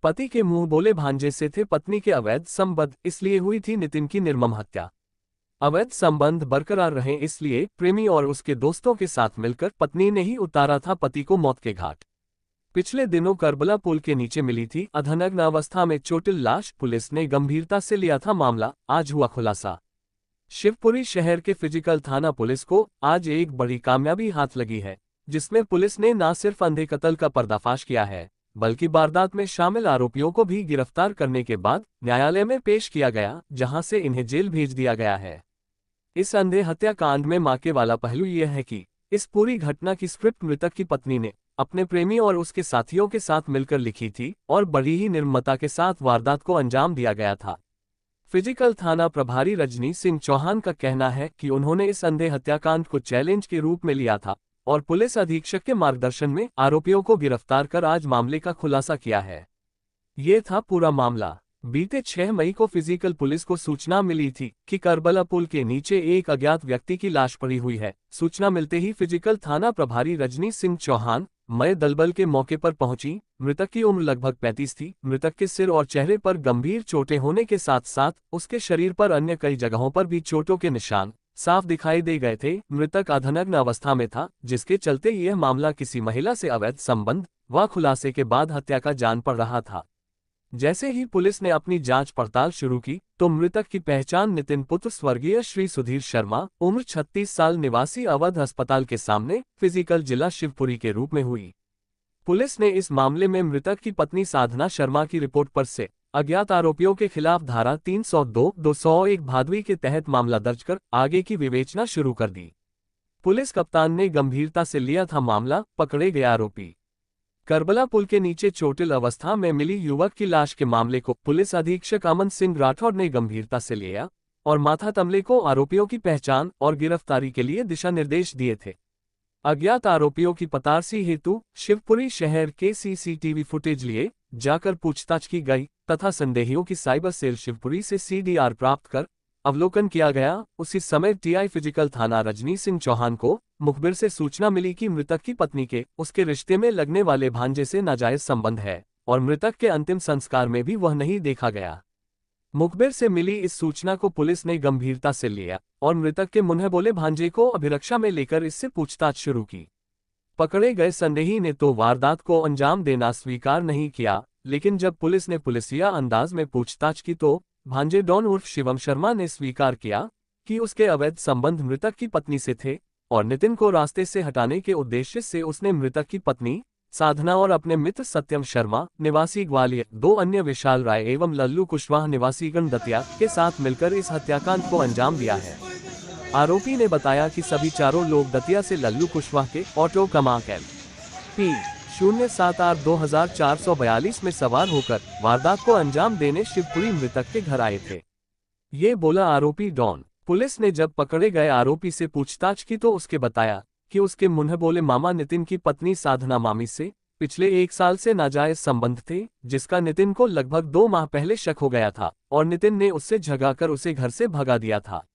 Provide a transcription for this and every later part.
पति के मुंह बोले भांजे से थे पत्नी के अवैध संबंध, इसलिए हुई थी नितिन की निर्मम हत्या। अवैध संबंध बरकरार रहे इसलिए प्रेमी और उसके दोस्तों के साथ मिलकर पत्नी ने ही उतारा था पति को मौत के घाट। पिछले दिनों करबला पुल के नीचे मिली थी अधनग्न अवस्था में चोटिल लाश। पुलिस ने गंभीरता से लिया था मामला, आज हुआ खुलासा। शिवपुरी शहर के फिजिकल थाना पुलिस को आज एक बड़ी कामयाबी हाथ लगी है, जिसमें पुलिस ने न सिर्फ अंधे कत्ल का पर्दाफाश किया है, बल्कि वारदात में शामिल आरोपियों को भी गिरफ्तार करने के बाद न्यायालय में पेश किया गया, जहां से इन्हें जेल भेज दिया गया है। इस अंधे हत्याकांड में माके वाला पहलू यह है कि इस पूरी घटना की स्क्रिप्ट मृतक की पत्नी ने अपने प्रेमी और उसके साथियों के साथ मिलकर लिखी थी और बड़ी ही निर्ममता के साथ वारदात को अंजाम दिया गया था। फिजिकल थाना प्रभारी रजनी सिंह चौहान का कहना है कि उन्होंने इस अंधे हत्याकांड को चैलेंज के रूप में लिया था और पुलिस अधीक्षक के मार्गदर्शन में आरोपियों को गिरफ्तार कर आज मामले का खुलासा किया है। ये था पूरा मामला। बीते 6 मई को फिजिकल पुलिस को सूचना मिली थी कि करबला पुल के नीचे एक अज्ञात व्यक्ति की लाश पड़ी हुई है। सूचना मिलते ही फिजिकल थाना प्रभारी रजनी सिंह चौहान मय दलबल के मौके पर पहुंची। मृतक की उम्र लगभग 35 थी। मृतक के सिर और चेहरे पर गंभीर चोटें होने के साथ साथ उसके शरीर पर अन्य कई जगहों पर भी चोटों के निशान साफ दिखाई दे गए थे। मृतक अधनग्न अवस्था में था, जिसके चलते यह मामला किसी महिला से अवैध संबंध व खुलासे के बाद हत्या का जान पड़ रहा था। जैसे ही पुलिस ने अपनी जांच पड़ताल शुरू की तो मृतक की पहचान नितिन पुत्र स्वर्गीय श्री सुधीर शर्मा, उम्र 36 साल, निवासी अवध अस्पताल के सामने फिजिकल जिला शिवपुरी के रूप में हुई। पुलिस ने इस मामले में मृतक की पत्नी साधना शर्मा की रिपोर्ट पर से अज्ञात आरोपियों के खिलाफ धारा 302, 201 भादवी के तहत मामला दर्ज कर आगे की विवेचना शुरू कर दी। पुलिस कप्तान ने गंभीरता से लिया था मामला। पकड़े गए आरोपी। करबला पुल के नीचे चोटिल अवस्था में मिली युवक की लाश के मामले को पुलिस अधीक्षक अमन सिंह राठौड़ ने गंभीरता से लिया और माथा तमले को आरोपियों की पहचान और गिरफ्तारी के लिए दिशा निर्देश दिए थे। अज्ञात आरोपियों की पतारसी हेतु शिवपुरी शहर के सीसीटीवी फुटेज लिए जाकर पूछताछ की गई तथा संदेहियों की साइबर सेल शिवपुरी से सीडीआर प्राप्त कर अवलोकन किया गया। उसी समय टीआई फिजिकल थाना रजनी सिंह चौहान को मुखबिर से सूचना मिली कि मृतक की पत्नी के उसके रिश्ते में लगने वाले भांजे से नाजायज संबंध है और मृतक के अंतिम संस्कार में भी वह नहीं देखा गया। मुखबिर से मिली इस सूचना को पुलिस ने गंभीरता से लिया और मृतक के मुंह बोले भांजे को अभिरक्षा में लेकर इससे पूछताछ शुरू की। पकड़े गए संदेही ने तो वारदात को अंजाम देना स्वीकार नहीं किया, लेकिन जब पुलिस ने पुलिसिया अंदाज में पूछताछ की तो भांजे डॉन उर्फ शिवम शर्मा ने स्वीकार किया कि उसके अवैध संबंध मृतक की पत्नी से थे और नितिन को रास्ते से हटाने के उद्देश्य से उसने मृतक की पत्नी साधना और अपने मित्र सत्यम शर्मा निवासी ग्वालियर, 2 अन्य विशाल राय एवं लल्लू कुशवाहा निवासी गणदतिया के साथ मिलकर इस हत्याकांड को अंजाम दिया है। आरोपी ने बताया कि सभी चारों लोग दतिया से लल्लू कुशवाहा के ऑटो क्रमांक P 078-2442 में सवार होकर वारदात को अंजाम देने शिवपुरी मृतक के घर आए थे। ये बोला आरोपी डॉन। पुलिस ने जब पकड़े गए आरोपी से पूछताछ की तो उसके बताया कि उसके मुंह बोले मामा नितिन की पत्नी साधना मामी से पिछले 1 साल से नाजायज संबंध थे, जिसका नितिन को लगभग 2 माह पहले शक हो गया था और नितिन ने उससे झगड़ाकर उसे घर से भगा दिया था।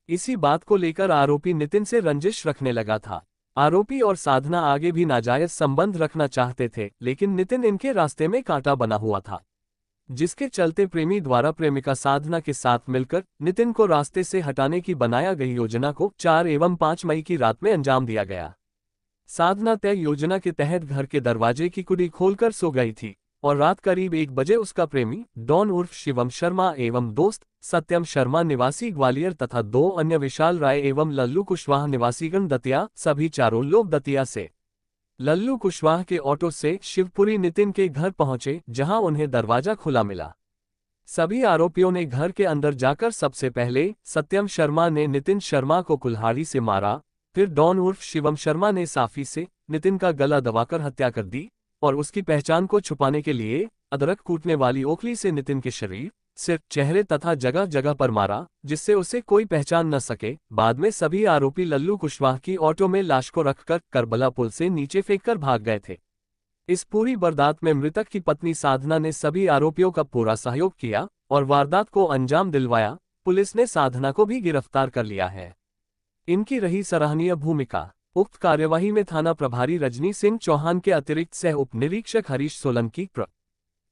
इसी बात को लेकर आरोपी नितिन से रंजिश रखने लगा था। आरोपी और साधना आगे भी नाजायज संबंध रखना चाहते थे, लेकिन नितिन इनके रास्ते में कांटा बना हुआ था, जिसके चलते प्रेमी द्वारा प्रेमिका साधना के साथ मिलकर नितिन को रास्ते से हटाने की बनाया गई योजना को 4 एवं 5 मई की रात में अंजाम दिया गया। साधना तय योजना के तहत घर के दरवाजे की कुंडी खोलकर सो गई थी और रात करीब 1 बजे उसका प्रेमी डॉन उर्फ शिवम शर्मा एवं दोस्त सत्यम शर्मा निवासी ग्वालियर तथा 2 अन्य विशाल राय एवं लल्लू कुशवाहा निवासी गणदतिया, सभी चारों लोग दतिया से लल्लू कुशवाहा के ऑटो से शिवपुरी नितिन के घर पहुंचे, जहां उन्हें दरवाजा खुला मिला। सभी आरोपियों ने घर के अंदर जाकर सबसे पहले सत्यम शर्मा ने नितिन शर्मा को कुल्हाड़ी से मारा, फिर डॉन उर्फ शिवम शर्मा ने साफी से नितिन का गला दबाकर हत्या कर दी और उसकी पहचान को छुपाने के लिए अदरक कूटने वाली ओखली से नितिन के शरीर, सिर, चेहरे तथा जगह जगह पर मारा, जिससे उसे कोई पहचान न सके। बाद में सभी आरोपी लल्लू कुशवाहा की ऑटो में लाश को रखकर करबला पुल से नीचे फेंककर भाग गए थे। इस पूरी वारदात में मृतक की पत्नी साधना ने सभी आरोपियों का पूरा सहयोग किया और वारदात को अंजाम दिलवाया। पुलिस ने साधना को भी गिरफ्तार कर लिया है। इनकी रही सराहनीय भूमिका। उक्त कार्यवाही में थाना प्रभारी रजनी सिंह चौहान के अतिरिक्त सह उप निरीक्षक हरीश सोलंकी प्र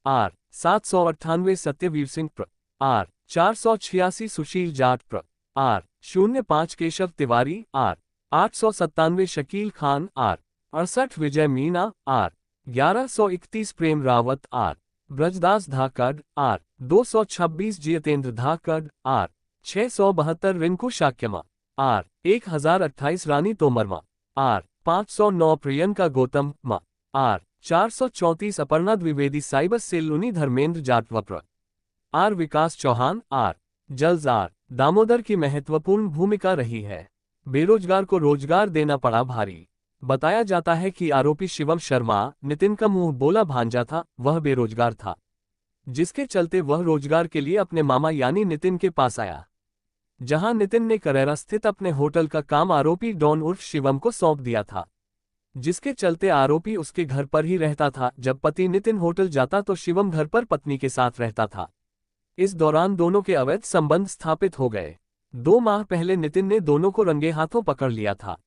आर 798 सत्यवीर सिंह प्र आर 486 सुशील जाट प्र आर 05 केशव तिवारी आर 897 शकील खान आर 68 विजय मीना आर 1131 प्रेम रावत आर ब्रजदास धाकड़ आर 226 जितेंद्र धाकड़ आर 672 रिंकू शाक्यमा आर 1028 रानी तोमरमा आर 509 प्रियंका गौतम मा आर 434 अपर्णा द्विवेदी साइबर सेल उनी धर्मेंद्र जाटवप्र आर विकास चौहान आर जल्द आर दामोदर की महत्वपूर्ण भूमिका रही है। बेरोजगार को रोजगार देना पड़ा भारी। बताया जाता है कि आरोपी शिवम शर्मा नितिन का मुंह बोला भांजा था, वह बेरोजगार था, जिसके चलते वह रोजगार के लिए अपने मामा यानी नितिन के पास आया, जहां नितिन ने करेरा स्थित अपने होटल का काम आरोपी डॉन उर्फ शिवम को सौंप दिया था, जिसके चलते आरोपी उसके घर पर ही रहता था। जब पति नितिन होटल जाता तो शिवम घर पर पत्नी के साथ रहता था। इस दौरान दोनों के अवैध संबंध स्थापित हो गए। 2 माह पहले नितिन ने दोनों को रंगे हाथों पकड़ लिया था,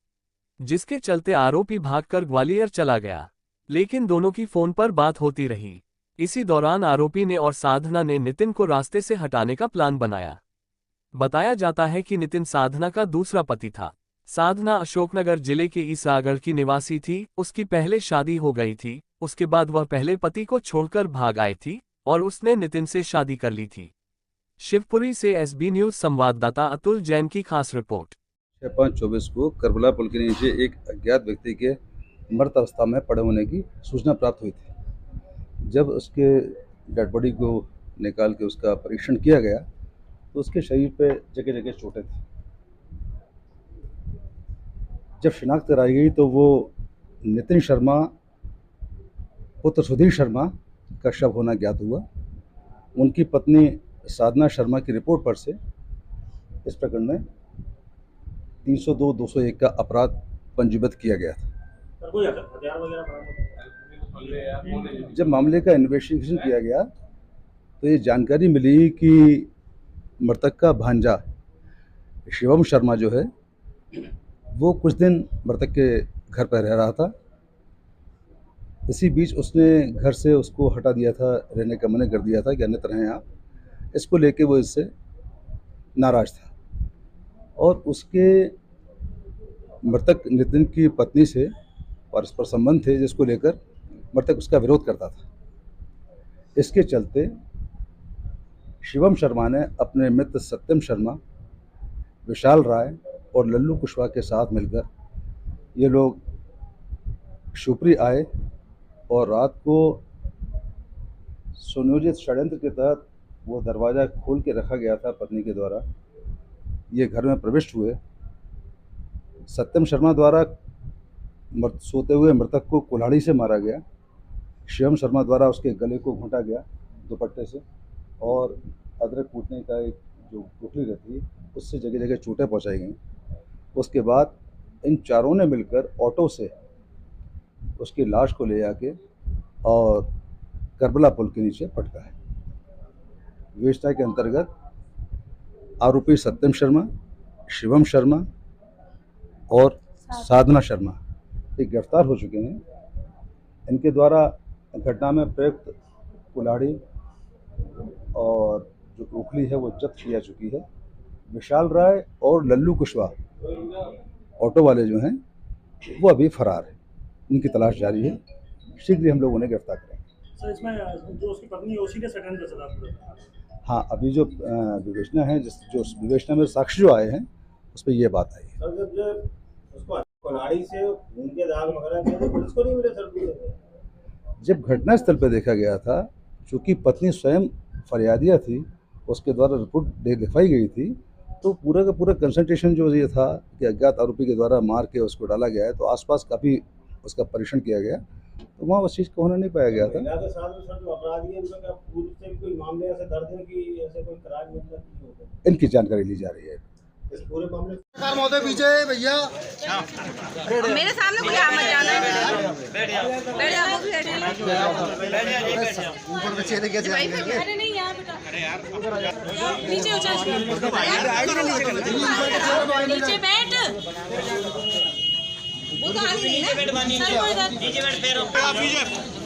जिसके चलते आरोपी भागकर ग्वालियर चला गया, लेकिन दोनों की फोन पर बात होती रही। इसी दौरान आरोपी ने और साधना ने नितिन को रास्ते से हटाने का प्लान बनाया। बताया जाता है कि नितिन साधना का दूसरा पति था। साधना अशोकनगर जिले के ईसागढ़ की निवासी थी। उसकी पहले शादी हो गई थी। उसके बाद वह पहले पति को छोड़कर भाग आई थी और उसने नितिन से शादी कर ली थी। शिवपुरी से एसबी न्यूज संवाददाता अतुल जैन की खास रिपोर्ट। 6/5/24 को करबला पुल के नीचे एक अज्ञात व्यक्ति के मृत अवस्था में पड़े होने की सूचना प्राप्त हुई थी। जब उसके डेड बॉडी को निकाल के उसका परीक्षण किया गया तो उसके शरीर पे जगह जगह चोटें थी। जब शिनाख्त कराई गई तो वो नितिन शर्मा पुत्र सुधीर शर्मा का शव होना ज्ञात हुआ। उनकी पत्नी साधना शर्मा की रिपोर्ट पर से इस प्रकरण में 302/201 का अपराध पंजीबद्ध किया गया था। जब मामले का इन्वेस्टिगेशन किया गया तो ये जानकारी मिली कि मृतक का भांजा शिवम शर्मा जो है वो कुछ दिन मृतक के घर पर रह रहा था। इसी बीच उसने घर से उसको हटा दिया था, रहने का मना कर दिया था कि अन्यत्र रहें आप। इसको लेके वो इससे नाराज था और उसके मृतक नितिन की पत्नी से परस्पर संबंध थे, जिसको लेकर मृतक उसका विरोध करता था। इसके चलते शिवम शर्मा ने अपने मित्र सत्यम शर्मा, विशाल राय और लल्लू कुशवाहा के साथ मिलकर ये लोग शिवपुरी आए और रात को सुनियोजित षड्यंत्र के तहत वो दरवाज़ा खोल के रखा गया था पत्नी के द्वारा, ये घर में प्रविष्ट हुए। सत्यम शर्मा द्वारा सोते हुए मृतक को कुल्हाड़ी से मारा गया। शिवम शर्मा द्वारा उसके गले को घोंटा गया दुपट्टे से और अदरक कूटने का एक जो गुठली रहती है उससे जगह जगह चोटें पहुंचाई गई। उसके बाद इन चारों ने मिलकर ऑटो से उसकी लाश को ले जाके और करबला पुल के नीचे पटका है। विवेचना के अंतर्गत आरोपी सत्यम शर्मा, शिवम शर्मा और साधना शर्मा ये गिरफ्तार हो चुके हैं। इनके द्वारा घटना में प्रयुक्त कुल्हाड़ी और जो ओखली है वो जब्त किया चुकी है। विशाल राय और लल्लू कुशवाहा ऑटो वाले जो हैं वो अभी फरार है। इनकी तलाश जारी है। शीघ्र ही हम लोग उन्हें गिरफ्तार करेंगे। सर, इसमें जो उसकी पत्नी है उसी के षड्यंत्र चला। हाँ, अभी जो विवेचना है, जो विवेचना में साक्षी जो आए हैं उस पर ये बात आई है। सर, जब उसको कुल्हाड़ी से खून के दाग वगैरह थे तो पुलिस को नहीं मिले सर? जब घटनास्थल पर देखा गया था, चूँकि पत्नी स्वयं फरियादिया थी, उसके द्वारा रिपोर्ट लिखवाई गई थी, तो पूरा का पूरा कंसंट्रेशन जो ये था कि अज्ञात आरोपी के द्वारा मार के उसको डाला गया है, तो आसपास काफ़ी उसका परीक्षण किया गया तो वहाँ उस चीज़ को होना नहीं पाया गया था। महिला के साथ में सर जो अपराधी है उनका क्या पूर्व से कोई मामले ऐसे दर्ज है कि ऐसे कोई क्राइम मतलब नहीं होता? इनकी जानकारी ली जा रही है। इस पूरे मामले महोदय पीछे भैया मेरे सामने कोई आमद जाना है। ऊपर बच्चे थे कैसे अरे नहीं यार बेटा, अरे यार नीचे नीचे बैठ। वो तो आ नहीं रही ना सर को इधर